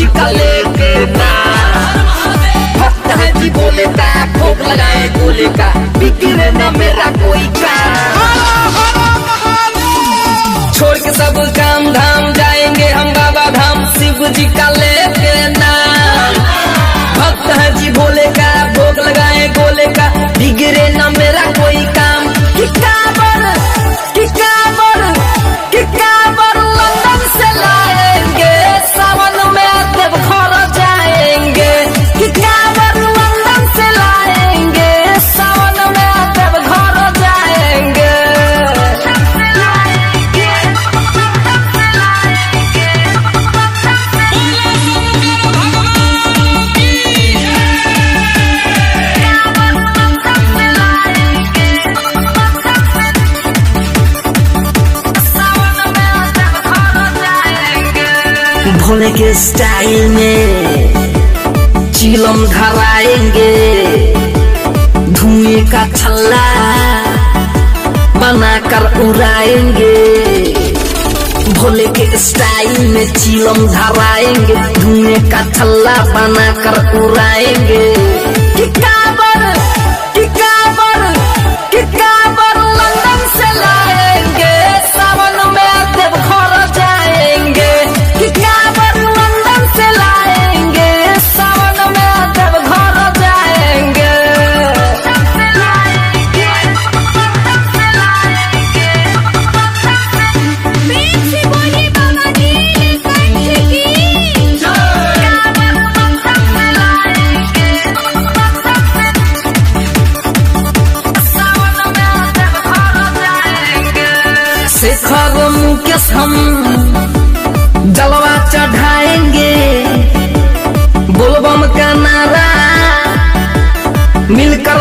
जी का लेके नाम। भक्त है जी बोले का भोग लगाए गोले का, बिगड़े न मेरा कोई काम। छोड़ के सब काम धाम जाएंगे हम बाबा धाम, शिव जी का लेके नाम। भक्त है जी भोले का भोग लगाए गोले का, बिगड़े न मेरा कोई काम। किकाबर लंदन से लाएंगे, सावन में देवघर जाएंगे। किकाबर लंदन से लाएंगे, सावन में देवघर जाएंगे। भोले के स्टाइल में चिलम धराएंगे, धुएं का छल्ला बनाकर उड़ाएंगे। भोले के स्टाइल में चिलम धराएंगे, धुएं का छल्ला बनाकर उड़ाएंगे। किकाबर लंदन से लाएंगे, सावन में देवघर जाएंगे। किकाबर लंदन से लाएंगे, सावन में देवघर जाएंगे। शेखर मुकेश हम जलवा चढ़ाएंगे, बोलबम का नारा मिलकर